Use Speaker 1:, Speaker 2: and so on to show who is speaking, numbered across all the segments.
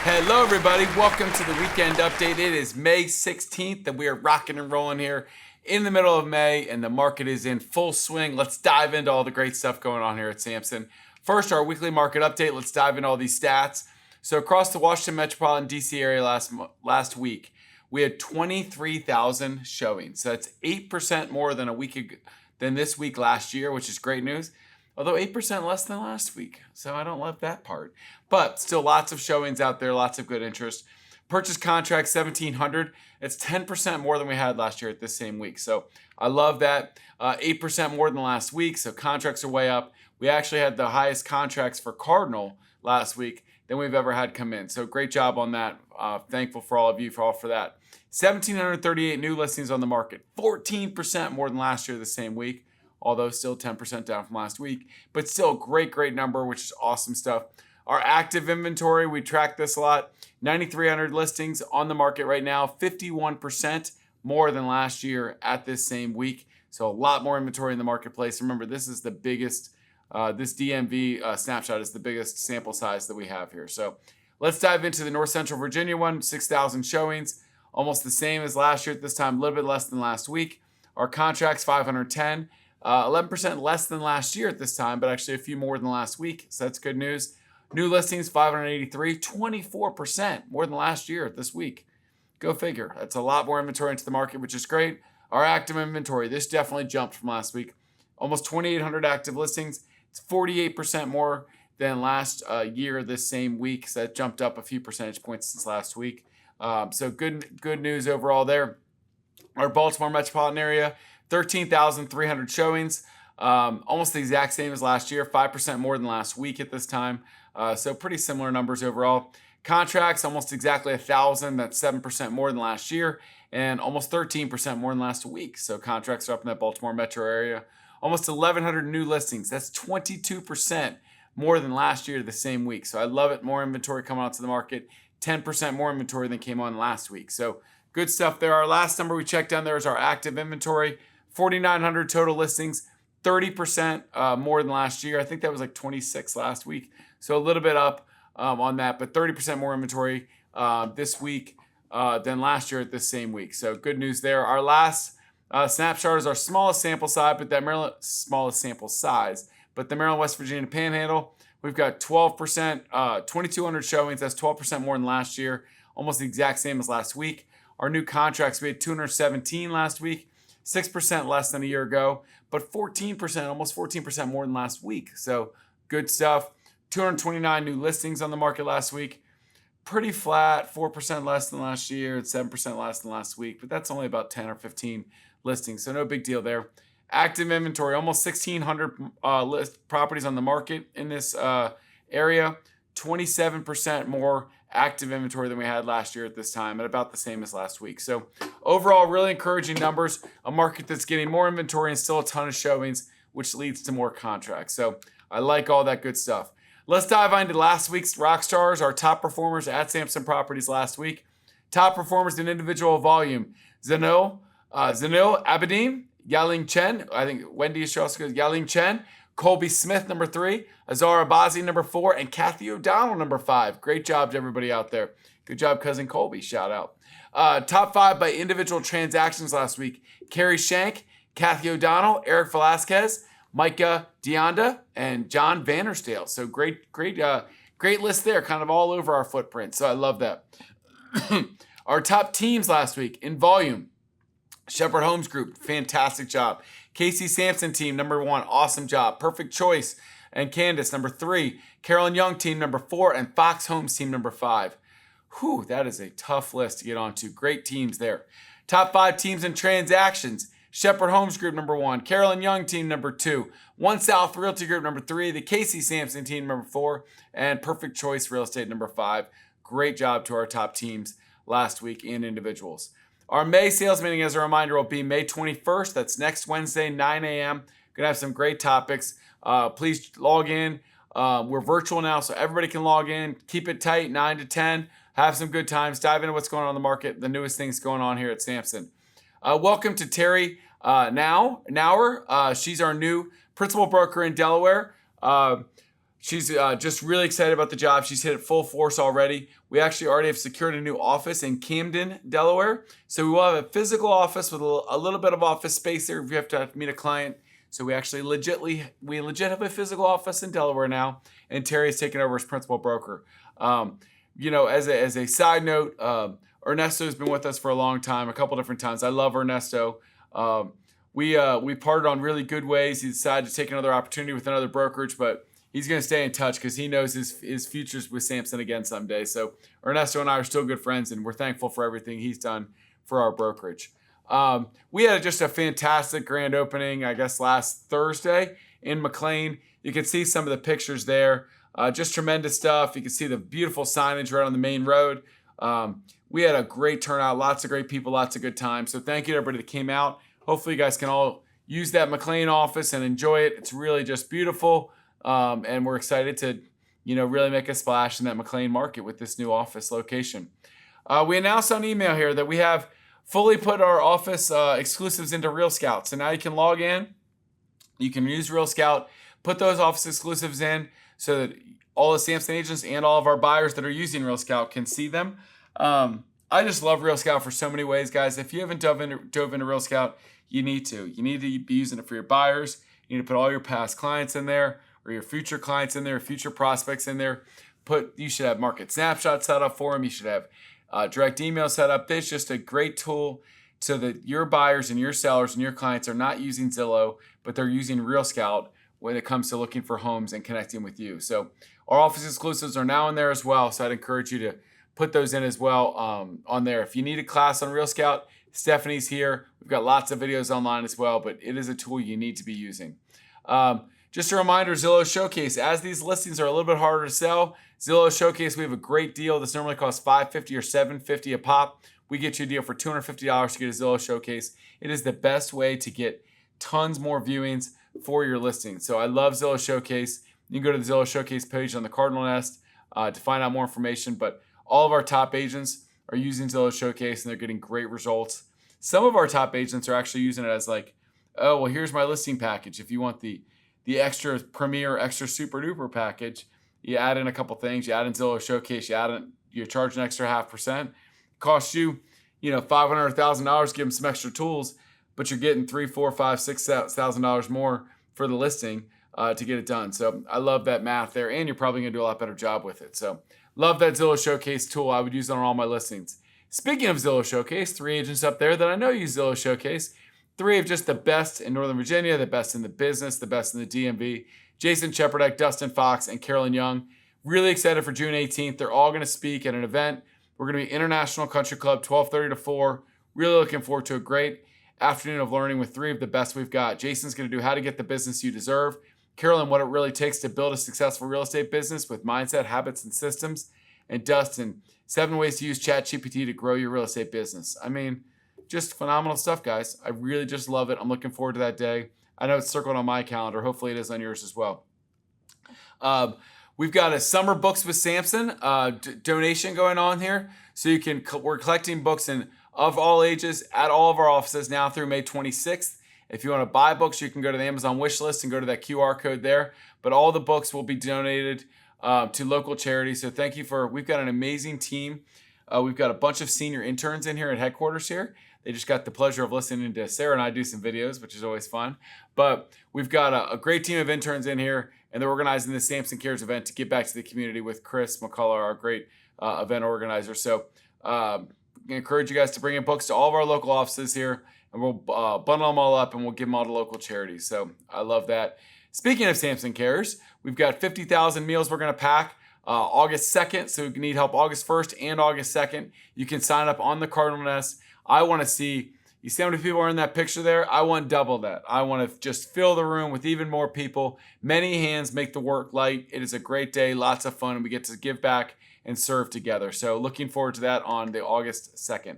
Speaker 1: Hello, everybody. Welcome to the weekend update. It is May 16th, and we are rocking and rolling here in the middle of May, and the market is in full swing. Let's dive into all the great stuff going on here at Samson. First, our weekly market update. Let's dive into all these stats. So, across the Washington metropolitan DC area last week, we had 23,000 showings. So that's 8% more than this week last year, which is great news. Although 8% less than last week. So I don't love that part. But still lots of showings out there, lots of good interest. Purchase contract 1,700. It's 10% more than we had last year at this same week. So I love that. 8% more than last week. So contracts are way up. We actually had the highest contracts for Cardinal last week than we've ever had come in. So great job on that. Thankful for all of you for that. 1,738 new listings on the market. 14% more than last year the same week. Although still 10% down from last week, but still great number, which is awesome stuff. Our active inventory, we track this a lot. 9,300 listings on the market right now, 51% more than last year at this same week. So a lot more inventory in the marketplace. Remember, this is the biggest, this DMV snapshot is the biggest sample size that we have here. So let's dive into the North Central Virginia one, 6,000 showings, almost the same as last year at this time, a little bit less than last week. Our contracts, 510. 11% less than last year at this time, but actually a few more than last week. So that's good news. New listings, 583, 24% more than last year this week. Go figure. That's a lot more inventory into the market, which is great. Our active inventory, this definitely jumped from last week. Almost 2,800 active listings. It's 48% more than last year this same week. So that jumped up a few percentage points since last week. So good news overall there. Our Baltimore metropolitan area, 13,300 showings, almost the exact same as last year, 5% more than last week at this time. So pretty similar numbers overall. Contracts, almost exactly 1,000. That's 7% more than last year and almost 13% more than last week. So contracts are up in that Baltimore metro area. Almost 1,100 new listings. That's 22% more than last year the same week. So I love it. More inventory coming out to the market. 10% more inventory than came on last week. So good stuff there. Our last number we checked down there is our active inventory. 4,900 total listings, 30% more than last year. I think that was like 26 last week. So a little bit up on that, but 30% more inventory this week than last year at this same week. So good news there. Our last snapshot is our smallest sample size, but the Maryland West Virginia Panhandle. We've got 12%, 2,200 showings. That's 12% more than last year. Almost the exact same as last week. Our new contracts, we had 217 last week. 6% less than a year ago, but 14%, almost 14% more than last week. So good stuff. 229 new listings on the market last week. Pretty flat, 4% less than last year and 7% less than last week, but that's only about 10 or 15 listings, so no big deal there. Active inventory, almost 1,600 properties on the market in this area. 27% more active inventory than we had last year at this time, at about the same as last week. So overall, really encouraging numbers, a market that's getting more inventory and still a ton of showings, which leads to more contracts. So I like all that good stuff. Let's dive into last week's rock stars, our top performers at Samson Properties last week. Top performers in individual volume: Zenul Abedeen, Yaling Chen, I think Wendy also goes Yaling Chen, Colby Smyth, number 3, Azar Abbasi, number 4, and Kathy O'Donnell, number 5. Great job to everybody out there. Good job, cousin Colby. Shout out. Top 5 by individual transactions last week: Kari Shank, Kathy O'Donnell, Erick Velasquez, Micah Dianda, and John Vanorsdale. So great list there, kind of all over our footprint. So I love that. Our top teams last week in volume: Shepherd Homes Group, fantastic job. Casey Samson team, number 1, awesome job. Perfect Choice and Candace, number 3. Carolyn Young team, number 4. And Fox Homes team, number 5. Whew, that is a tough list to get onto. Great teams there. Top 5 teams in transactions: Shepherd Homes Group, number 1. Carolyn Young team, number 2. One South Realty Group, number 3. The Casey Samson team, number 4. And Perfect Choice Real Estate, number 5. Great job to our top teams last week in individuals. Our May sales meeting, as a reminder, will be May 21st. That's next Wednesday, 9 a.m. Going to have some great topics. Please log in. We're virtual now, so everybody can log in. Keep it tight, 9 to 10. Have some good times. Dive into what's going on in the market, the newest things going on here at Samson. Welcome to Terry Nauer. She's our new principal broker in Delaware. She's just really excited about the job. She's hit it full force already. We actually already have secured a new office in Camden, Delaware. So we will have a physical office with a little bit of office space there if you have to meet a client. So we actually legit have a physical office in Delaware now, and Terry's taken over as principal broker. As a side note, Ernesto's been with us for a long time, a couple different times. I love Ernesto. We parted on really good ways. He decided to take another opportunity with another brokerage, but he's going to stay in touch because he knows his future's with Samson again someday. So Ernesto and I are still good friends, and we're thankful for everything he's done for our brokerage. We had just a fantastic grand opening, I guess, last Thursday in McLean. You can see some of the pictures there. Just tremendous stuff. You can see the beautiful signage right on the main road. We had a great turnout, lots of great people, lots of good time. So thank you to everybody that came out. Hopefully you guys can all use that McLean office and enjoy it. It's really just beautiful. And we're excited to, really make a splash in that McLean market with this new office location. We announced on email here that we have fully put our office exclusives into Real Scout. So now you can log in, you can use Real Scout, put those office exclusives in so that all the Samson agents and all of our buyers that are using Real Scout can see them. I just love Real Scout for so many ways, guys. If you haven't dove into Real Scout, you need to. You need to be using it for your buyers. You need to put all your past clients in there, or your future clients in there, future prospects in there. You should have market snapshots set up for them. You should have direct email set up. It's just a great tool so that your buyers and your sellers and your clients are not using Zillow, but they're using Real Scout when it comes to looking for homes and connecting with you. So our office exclusives are now in there as well. So I'd encourage you to put those in as well on there. If you need a class on Real Scout, Stephanie's here. We've got lots of videos online as well, but it is a tool you need to be using. Just a reminder, Zillow Showcase. As these listings are a little bit harder to sell, Zillow Showcase, we have a great deal. This normally costs $550 or $750 a pop. We get you a deal for $250 to get a Zillow Showcase. It is the best way to get tons more viewings for your listing. So I love Zillow Showcase. You can go to the Zillow Showcase page on the Cardinal Nest to find out more information. But all of our top agents are using Zillow Showcase, and they're getting great results. Some of our top agents are actually using it as like, oh, well, here's my listing package. If you want the extra premier, extra super duper package, you add in a couple things. You add in Zillow Showcase. You charge an extra 0.5%. It costs you, $500,000 to give them some extra tools, but you're getting $3,000, $4,000, $5,000, $6,000 more for the listing to get it done. So I love that math there, and you're probably gonna do a lot better job with it. So love that Zillow Showcase tool. I would use it on all my listings. Speaking of Zillow Showcase, 3 agents up there that I know use Zillow Showcase. 3 of just the best in Northern Virginia, the best in the business, the best in the DMV. Jason Cheperdeck, Dustin Fox, and Carolyn Young. Really excited for June 18th. They're all going to speak at an event. We're going to be International Country Club, 12:30 to 4. Really looking forward to a great afternoon of learning with 3 of the best we've got. Jason's going to do how to get the business you deserve. Carolyn, what it really takes to build a successful real estate business with mindset, habits, and systems. And Dustin, 7 ways to use ChatGPT to grow your real estate business. I mean, just phenomenal stuff, guys. I really just love it. I'm looking forward to that day. I know it's circled on my calendar. Hopefully it is on yours as well. We've got a summer books with Samson donation going on here. So we're collecting books of all ages at all of our offices now through May 26th. If you want to buy books, you can go to the Amazon wish list and go to that QR code there. But all the books will be donated to local charities. So thank you we've got an amazing team. We've got a bunch of senior interns in here at headquarters here. They just got the pleasure of listening to Sarah and I do some videos, which is always fun. But we've got a great team of interns in here, and they're organizing the Samson Cares event to give back to the community with Chris McCullough, our great event organizer. So I encourage you guys to bring in books to all of our local offices here, and we'll bundle them all up and we'll give them all to local charities. So I love that. Speaking of Samson Cares, we've got 50,000 meals we're going to pack August 2nd. So if you need help August 1st and August 2nd, you can sign up on the Cardinal Nest. I want to see, you see how many people are in that picture there? I want double that. I want to just fill the room with even more people. Many hands make the work light. It is a great day, lots of fun, and we get to give back and serve together. So looking forward to that on the August 2nd.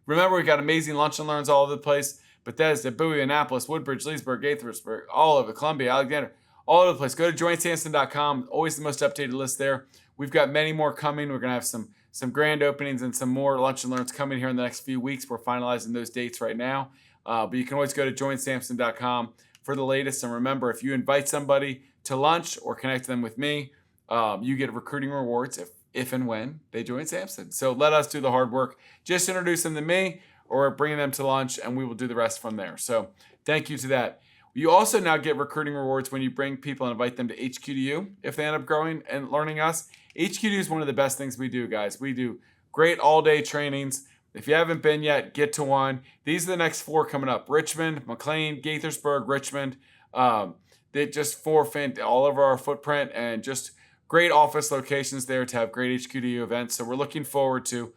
Speaker 1: Remember, we've got amazing lunch and learns all over the place. Bethesda, Bowie, Annapolis, Woodbridge, Leesburg, Gaithersburg, all over, Columbia, Alexander, all over the place. Go to joinsamson.com. Always the most updated list there. We've got many more coming. We're going to have some grand openings and some more lunch and learns coming here in the next few weeks. We're finalizing those dates right now. But you can always go to joinsamson.com for the latest. And remember, if you invite somebody to lunch or connect them with me, you get recruiting rewards if and when they join Samson. So let us do the hard work. Just introduce them to me or bring them to lunch, and we will do the rest from there. So thank you to that. You also now get recruiting rewards when you bring people and invite them to HQDU if they end up growing and learning us. HQDU is one of the best things we do, guys. We do great all-day trainings. If you haven't been yet, get to one. These are the next 4 coming up. Richmond, McLean, Gaithersburg, Richmond. They just forfeit all over our footprint and just great office locations there to have great HQDU events. So we're looking forward to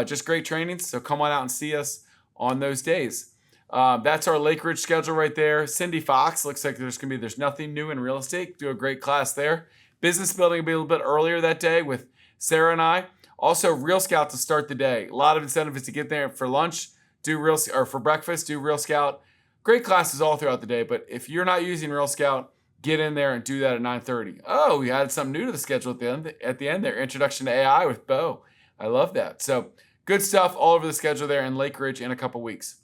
Speaker 1: just great trainings. So come on out and see us on those days. That's our Lake Ridge schedule right there. Cindy Fox, looks like there's nothing new in real estate. Do a great class there. Business building will be a little bit earlier that day with Sarah and I. Also, Real Scout to start the day. A lot of incentive is to get there for lunch, for breakfast, do Real Scout. Great classes all throughout the day, but if you're not using Real Scout, get in there and do that at 9:30. Oh, we added something new to the schedule at the end there. Introduction to AI with Bo. I love that. So good stuff all over the schedule there in Lake Ridge in a couple weeks.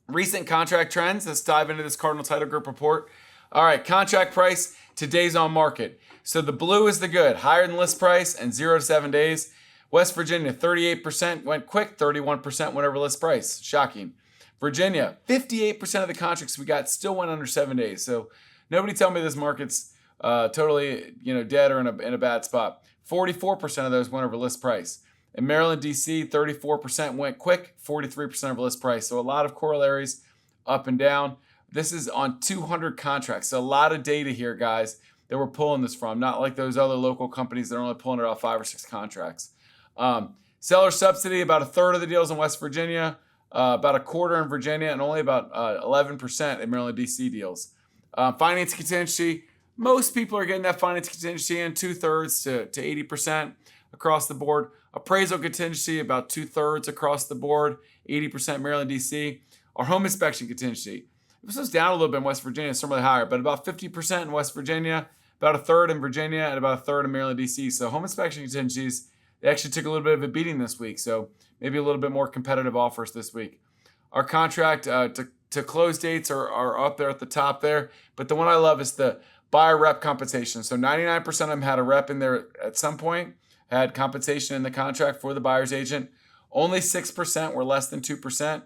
Speaker 1: Recent contract trends. Let's dive into this Cardinal Title Group report. All right, contract price, today's on market. So the blue is the good, higher than list price and 0 to 7 days. West Virginia, 38% went quick, 31% went over list price. Shocking. Virginia, 58% of the contracts we got still went under 7 days. So nobody tell me this market's totally dead or in a bad spot. 44% of those went over list price. In Maryland, D.C., 34% went quick, 43% over list price. So a lot of corollaries up and down. This is on 200 contracts. So a lot of data here, guys, that we're pulling this from. Not like those other local companies that are only pulling it off 5 or 6 contracts. Seller subsidy, about a third of the deals in West Virginia, about a quarter in Virginia, and only about 11% in Maryland, D.C. deals. Finance contingency, most people are getting that finance contingency in 2/3 to 80% across the board. Appraisal contingency, about 2/3 across the board, 80% Maryland, D.C. Our home inspection contingency, this was down a little bit in West Virginia, it's really higher, but about 50% in West Virginia, about a third in Virginia, and about a third in Maryland, D.C. So home inspection contingencies, they actually took a little bit of a beating this week, so maybe a little bit more competitive offers this week. Our contract to close dates are up there at the top there, but the one I love is the buyer rep compensation. So 99% of them had a rep in there at some point, had compensation in the contract for the buyer's agent. Only 6% were less than 2%.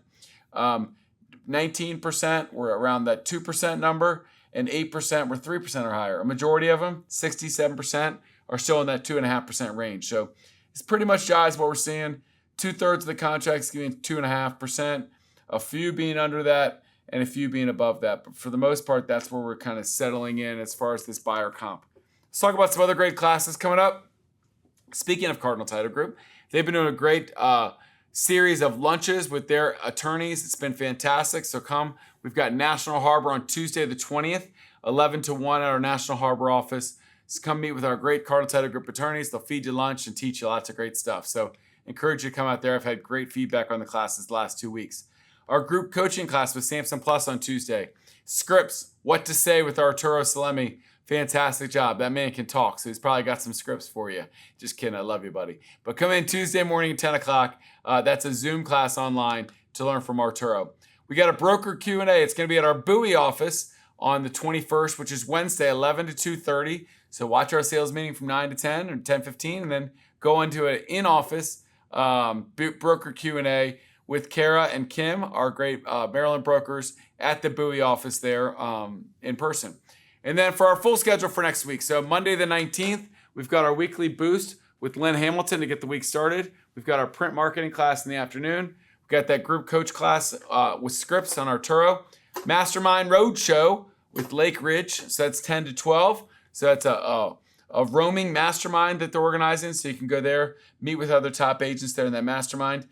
Speaker 1: 19% were around that 2% number, and 8% were 3% or higher. A majority of them, 67%, are still in that 2.5% range. So it's pretty much jives what we're seeing. 2/3 of the contracts giving 2.5%, a few being under that, and a few being above that. But for the most part, that's where we're kind of settling in as far as this buyer comp. Let's talk about some other great classes coming up. Speaking of Cardinal Title Group, they've been doing a great series of lunches with their attorneys. It's been fantastic. So come. We've got National Harbor on Tuesday the 20th, 11 to 1 at our National Harbor office. So come meet with our great Cardinal Title Group attorneys. They'll feed you lunch and teach you lots of great stuff. So encourage you to come out there. I've had great feedback on the classes the last 2 weeks. Our group coaching class with Samson Plus on Tuesday. Scripts, what to say with Arturo Salemi. Fantastic job. That man can talk, so he's probably got some scripts for you. Just kidding. I love you, buddy. But come in Tuesday morning at 10 o'clock. That's a Zoom class online to learn from Arturo. We got a broker Q&A. It's going to be at our Bowie office on the 21st, which is Wednesday, 11 to 2:30. So watch our sales meeting from 9 to 10 or 10:15, and then go into an in-office broker Q&A with Kara and Kim, our great Maryland brokers, at the Bowie office there in person. And then for our full schedule for next week, so Monday the 19th, we've got our weekly boost with Lynn Hamilton to get the week started. We've got our print marketing class in the afternoon. We've got that group coach class with scripts on Arturo. Mastermind Roadshow with Lake Ridge, so that's 10 to 12. So that's a roaming mastermind that they're organizing, so you can go there, meet with other top agents there in that mastermind.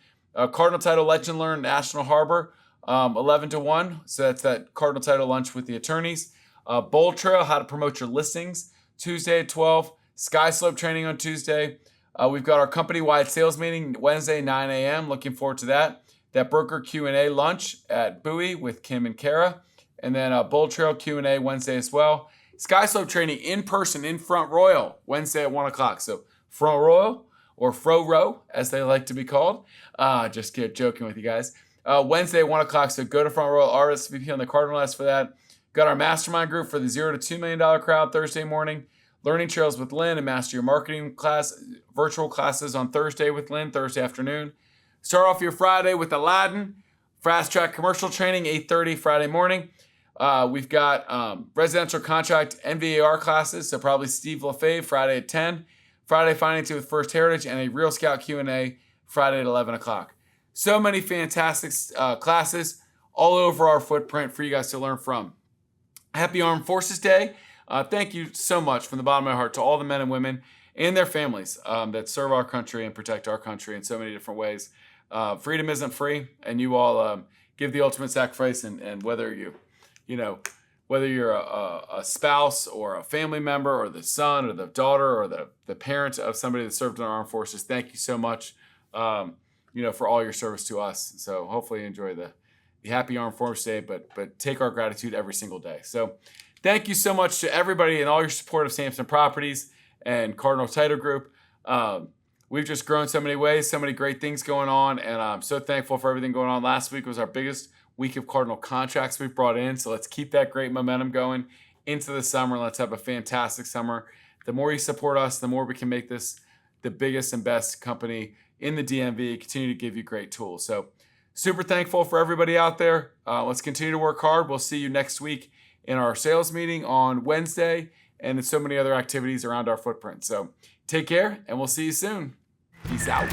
Speaker 1: Cardinal Title Legend Learn National Harbor, 11 to 1. So that's that Cardinal Title lunch with the attorneys. Bold Trail, how to promote your listings, Tuesday at 12. Sky Slope training on Tuesday. We've got our company-wide sales meeting Wednesday, 9 a.m. Looking forward to that. That broker Q&A lunch at Bowie with Kim and Kara. And then Bold Trail Q&A Wednesday as well. Sky Slope training in person in Front Royal Wednesday at 1 o'clock. So Front Royal, or Fro Row, as they like to be called. Joking with you guys. Wednesday at 1 o'clock, so go to Front Royal, RSVP on the Cardinal Nest for that. Got our mastermind group for the $0 to $2 million crowd Thursday morning. Learning Trails with Lynn and Master Your Marketing class, virtual classes on Thursday with Lynn, Thursday afternoon. Start off your Friday with Aladdin. Fast track commercial training, 8:30 Friday morning. We've got residential contract NVAR classes, so probably Steve LaFave, Friday at 10. Friday Financing with First Heritage, and a Real Scout Q&A Friday at 11 o'clock. So many fantastic classes all over our footprint for you guys to learn from. Happy Armed Forces Day. Thank you so much from the bottom of my heart to all the men and women and their families that serve our country and protect our country in so many different ways. Freedom isn't free, and you all give the ultimate sacrifice. And whether you're a spouse or a family member or the son or the daughter or the parent of somebody that served in our armed forces, thank you so much, for all your service to us. So hopefully you enjoy the Happy Armed Forces Day, but take our gratitude every single day. So thank you so much to everybody and all your support of Samson Properties and Cardinal Title Group. We've just grown so many ways, so many great things going on, and I'm so thankful for everything going on. Last week was our biggest week of Cardinal contracts we've brought in, so let's keep that great momentum going into the summer. Let's have a fantastic summer. The more you support us, the more we can make this the biggest and best company in the DMV, continue to give you great tools. So super thankful for everybody out there. Let's continue to work hard. We'll see you next week in our sales meeting on Wednesday and in so many other activities around our footprint. So take care, and we'll see you soon. Peace out.